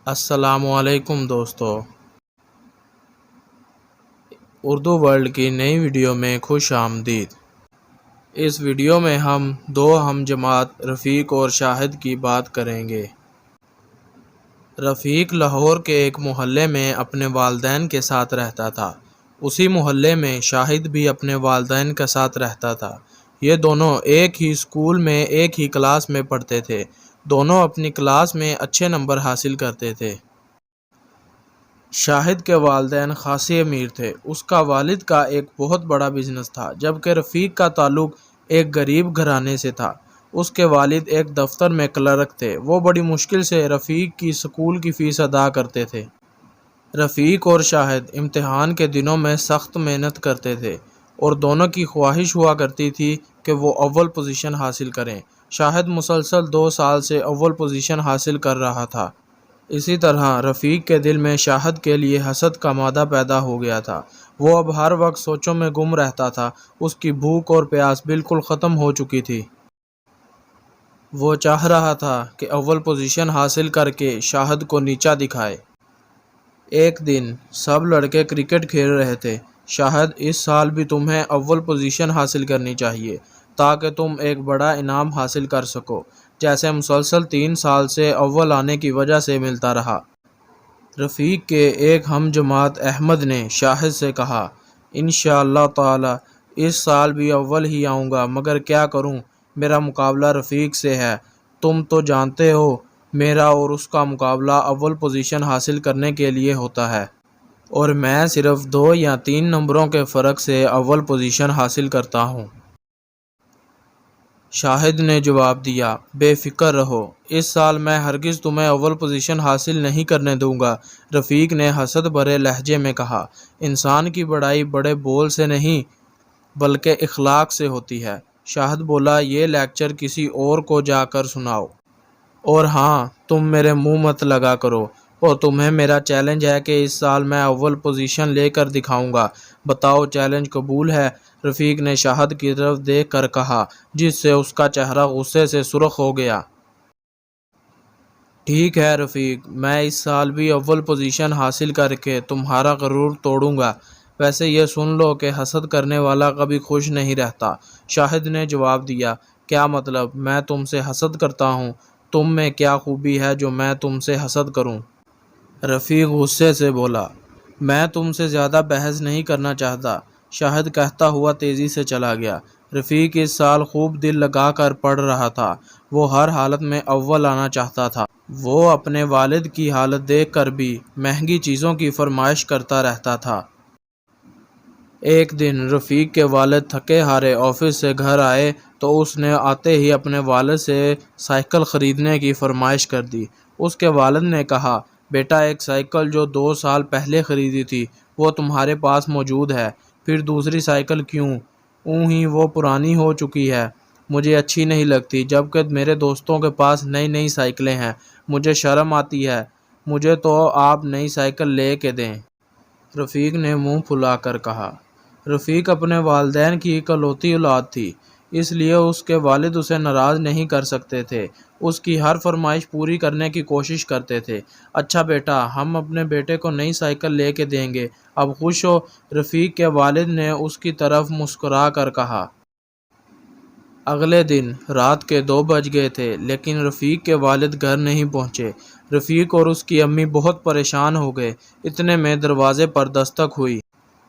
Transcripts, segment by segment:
السلام علیکم دوستو، اردو ورلڈ کی نئی ویڈیو میں خوش آمدید۔ اس ویڈیو میں ہم دو ہم جماعت رفیق اور شاہد کی بات کریں گے۔ رفیق لاہور کے ایک محلے میں اپنے والدین کے ساتھ رہتا تھا۔ اسی محلے میں شاہد بھی اپنے والدین کے ساتھ رہتا تھا۔ یہ دونوں ایک ہی اسکول میں ایک ہی کلاس میں پڑھتے تھے۔ دونوں اپنی کلاس میں اچھے نمبر حاصل کرتے تھے۔ شاہد کے والدین خاصے امیر تھے۔ اس کا والد کا ایک بہت بڑا بزنس تھا، جبکہ رفیق کا تعلق ایک غریب گھرانے سے تھا۔ اس کے والد ایک دفتر میں کلرک تھے۔ وہ بڑی مشکل سے رفیق کی اسکول کی فیس ادا کرتے تھے۔ رفیق اور شاہد امتحان کے دنوں میں سخت محنت کرتے تھے اور دونوں کی خواہش ہوا کرتی تھی کہ وہ اول پوزیشن حاصل کریں۔ شاہد مسلسل 2 سال سے اول پوزیشن حاصل کر رہا تھا۔ اسی طرح رفیق کے دل میں شاہد کے لیے حسد کا مادہ پیدا ہو گیا تھا۔ وہ اب ہر وقت سوچوں میں گم رہتا تھا۔ اس کی بھوک اور پیاس بالکل ختم ہو چکی تھی۔ وہ چاہ رہا تھا کہ اول پوزیشن حاصل کر کے شاہد کو نیچا دکھائے۔ ایک دن سب لڑکے کرکٹ کھیل رہے تھے۔ شاہد، اس سال بھی تمہیں اول پوزیشن حاصل کرنی چاہیے تاکہ تم ایک بڑا انعام حاصل کر سکو، جیسے مسلسل 3 سال سے اول آنے کی وجہ سے ملتا رہا۔ رفیق کے ایک ہم جماعت احمد نے شاہد سے کہا، انشاءاللہ تعالی اس سال بھی اول ہی آؤں گا، مگر کیا کروں، میرا مقابلہ رفیق سے ہے۔ تم تو جانتے ہو میرا اور اس کا مقابلہ اول پوزیشن حاصل کرنے کے لیے ہوتا ہے، اور میں صرف 2 یا 3 نمبروں کے فرق سے اول پوزیشن حاصل کرتا ہوں۔ شاہد نے جواب دیا، بے فکر رہو، اس سال میں ہرگز تمہیں اول پوزیشن حاصل نہیں کرنے دوں گا۔ رفیق نے حسد بھرے لہجے میں کہا، انسان کی بڑائی بڑے بول سے نہیں بلکہ اخلاق سے ہوتی ہے۔ شاہد بولا، یہ لیکچر کسی اور کو جا کر سناؤ، اور ہاں، تم میرے منہ مت لگا کرو، اور تمہیں میرا چیلنج ہے کہ اس سال میں اول پوزیشن لے کر دکھاؤں گا۔ بتاؤ، چیلنج قبول ہے؟ رفیق نے شاہد کی طرف دیکھ کر کہا، جس سے اس کا چہرہ غصے سے سرخ ہو گیا۔ ٹھیک ہے رفیق، میں اس سال بھی اول پوزیشن حاصل کر کے تمہارا غرور توڑوں گا۔ ویسے یہ سن لو کہ حسد کرنے والا کبھی خوش نہیں رہتا۔ شاہد نے جواب دیا، کیا مطلب؟ میں تم سے حسد کرتا ہوں؟ تم میں کیا خوبی ہے جو میں تم سے حسد کروں؟ رفیق غصے سے بولا، میں تم سے زیادہ بحث نہیں کرنا چاہتا۔ شاہد کہتا ہوا تیزی سے چلا گیا۔ رفیق اس سال خوب دل لگا کر پڑھ رہا تھا۔ وہ ہر حالت میں اول آنا چاہتا تھا۔ وہ اپنے والد کی حالت دیکھ کر بھی مہنگی چیزوں کی فرمائش کرتا رہتا تھا۔ ایک دن رفیق کے والد تھکے ہارے آفس سے گھر آئے تو اس نے آتے ہی اپنے والد سے سائیکل خریدنے کی فرمائش کر دی۔ اس کے والد نے کہا، بیٹا، ایک سائیکل جو 2 سال پہلے خریدی تھی وہ تمہارے پاس موجود ہے، پھر دوسری سائیکل کیوں؟ ہی وہ پرانی ہو چکی ہے، مجھے اچھی نہیں لگتی، جبکہ میرے دوستوں کے پاس نئی نئی سائیکلیں ہیں، مجھے شرم آتی ہے، مجھے تو آپ نئی سائیکل لے کے دیں۔ رفیق نے منہ پھلا کر کہا۔ رفیق اپنے والدین کی اکلوتی اولاد تھی، اس لیے اس کے والد اسے ناراض نہیں کر سکتے تھے۔ اس کی ہر فرمائش پوری کرنے کی کوشش کرتے تھے۔ اچھا بیٹا، ہم اپنے بیٹے کو نئی سائیکل لے کے دیں گے، اب خوش ہو؟ رفیق کے والد نے اس کی طرف مسکرا کر کہا۔ اگلے دن رات کے 2 بج گئے تھے، لیکن رفیق کے والد گھر نہیں پہنچے۔ رفیق اور اس کی امی بہت پریشان ہو گئے۔ اتنے میں دروازے پر دستک ہوئی۔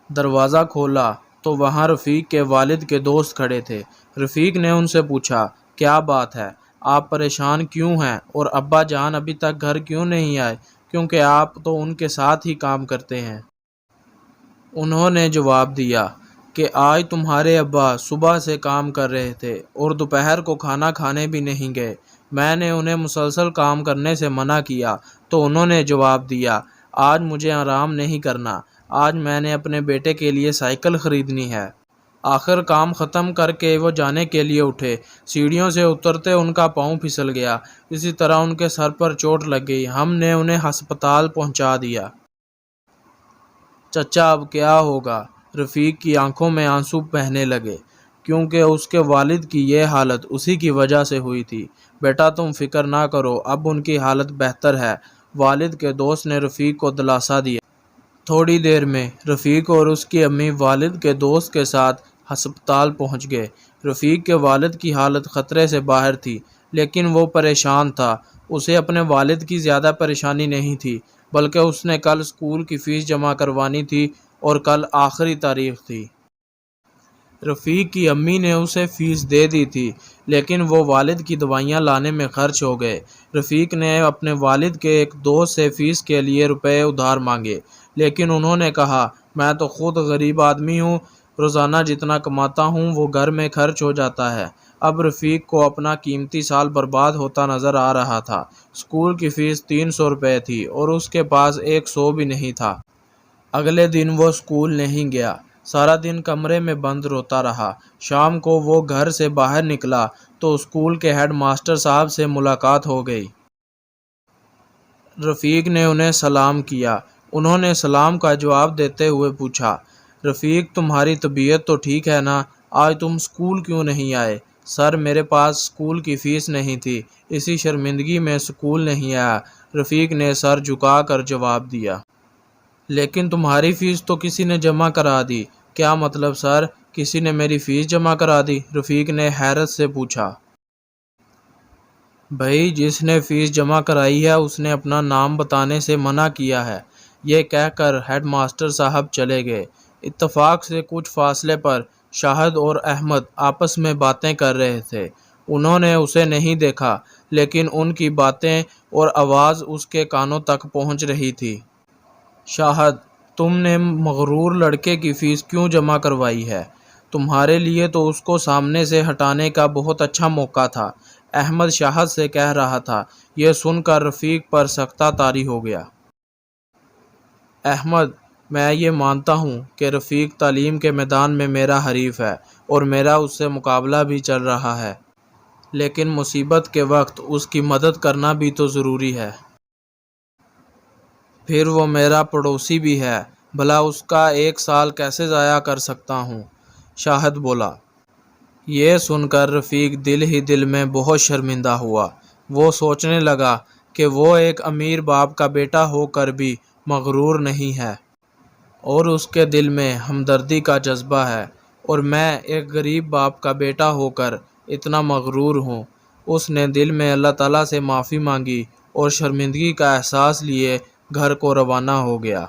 دروازہ کھولا تو وہاں رفیق کے والد کے دوست کھڑے تھے۔ رفیق نے ان سے پوچھا، کیا بات ہے؟ آپ پریشان کیوں ہیں؟ اور ابا جان ابھی تک گھر کیوں نہیں آئے؟ کیونکہ آپ تو ان کے ساتھ ہی کام کرتے ہیں۔ انہوں نے جواب دیا کہ آج تمہارے ابا صبح سے کام کر رہے تھے اور دوپہر کو کھانا کھانے بھی نہیں گئے۔ میں نے انہیں مسلسل کام کرنے سے منع کیا تو انہوں نے جواب دیا، آج مجھے آرام نہیں کرنا، آج میں نے اپنے بیٹے کے لیے سائیکل خریدنی ہے۔ آخر کام ختم کر کے وہ جانے کے لیے اٹھے۔ سیڑھیوں سے اترتے ان کا پاؤں پھسل گیا، اسی طرح ان کے سر پر چوٹ لگ گئی۔ ہم نے انہیں ہسپتال پہنچا دیا۔ چچا، اب کیا ہوگا؟ رفیق کی آنکھوں میں آنسو بہنے لگے، کیونکہ اس کے والد کی یہ حالت اسی کی وجہ سے ہوئی تھی۔ بیٹا، تم فکر نہ کرو، اب ان کی حالت بہتر ہے، والد کے دوست نے رفیق کو دلاسا دیا۔ تھوڑی دیر میں رفیق اور اس کی امی والد کے دوست کے ساتھ ہسپتال پہنچ گئے۔ رفیق کے والد کی حالت خطرے سے باہر تھی، لیکن وہ پریشان تھا۔ اسے اپنے والد کی زیادہ پریشانی نہیں تھی، بلکہ اس نے کل اسکول کی فیس جمع کروانی تھی اور کل آخری تاریخ تھی۔ رفیق کی امی نے اسے فیس دے دی تھی، لیکن وہ والد کی دوائیاں لانے میں خرچ ہو گئے۔ رفیق نے اپنے والد کے ایک دوست سے فیس کے لیے روپے ادھار مانگے، لیکن انہوں نے کہا، میں تو خود غریب آدمی ہوں، روزانہ جتنا کماتا ہوں وہ گھر میں خرچ ہو جاتا ہے۔ اب رفیق کو اپنا قیمتی سال برباد ہوتا نظر آ رہا تھا۔ اسکول کی فیس 300 روپے تھی اور اس کے پاس 100 بھی نہیں تھا۔ اگلے دن وہ اسکول نہیں گیا، سارا دن کمرے میں بند روتا رہا۔ شام کو وہ گھر سے باہر نکلا تو اسکول کے ہیڈ ماسٹر صاحب سے ملاقات ہو گئی۔ رفیق نے انہیں سلام کیا۔ انہوں نے سلام کا جواب دیتے ہوئے پوچھا، رفیق تمہاری طبیعت تو ٹھیک ہے نا؟ آج تم اسکول کیوں نہیں آئے؟ سر میرے پاس اسکول کی فیس نہیں تھی، اسی شرمندگی میں اسکول نہیں آیا، رفیق نے سر جھکا کر جواب دیا۔ لیکن تمہاری فیس تو کسی نے جمع کرا دی۔ کیا مطلب سر؟ کسی نے میری فیس جمع کرا دی؟ رفیق نے حیرت سے پوچھا۔ بھائی جس نے فیس جمع کرائی ہے اس نے اپنا نام بتانے سے منع کیا ہے، یہ کہہ کر ہیڈ ماسٹر صاحب چلے گئے۔ اتفاق سے کچھ فاصلے پر شاہد اور احمد آپس میں باتیں کر رہے تھے۔ انہوں نے اسے نہیں دیکھا، لیکن ان کی باتیں اور آواز اس کے کانوں تک پہنچ رہی تھی۔ شاہد، تم نے مغرور لڑکے کی فیس کیوں جمع کروائی ہے؟ تمہارے لیے تو اس کو سامنے سے ہٹانے کا بہت اچھا موقع تھا، احمد شاہد سے کہہ رہا تھا۔ یہ سن کر رفیق پر سکتہ طاری ہو گیا۔ احمد، میں یہ مانتا ہوں کہ رفیق تعلیم کے میدان میں میرا حریف ہے اور میرا اس سے مقابلہ بھی چل رہا ہے، لیکن مصیبت کے وقت اس کی مدد کرنا بھی تو ضروری ہے۔ پھر وہ میرا پڑوسی بھی ہے، بھلا اس کا 1 سال کیسے ضائع کر سکتا ہوں؟ شاہد بولا۔ یہ سن کر رفیق دل ہی دل میں بہت شرمندہ ہوا۔ وہ سوچنے لگا کہ وہ ایک امیر باپ کا بیٹا ہو کر بھی مغرور نہیں ہے، اور اس کے دل میں ہمدردی کا جذبہ ہے، اور میں ایک غریب باپ کا بیٹا ہو کر اتنا مغرور ہوں۔ اس نے دل میں اللہ تعالیٰ سے معافی مانگی اور شرمندگی کا احساس لیے گھر کو روانہ ہو گیا۔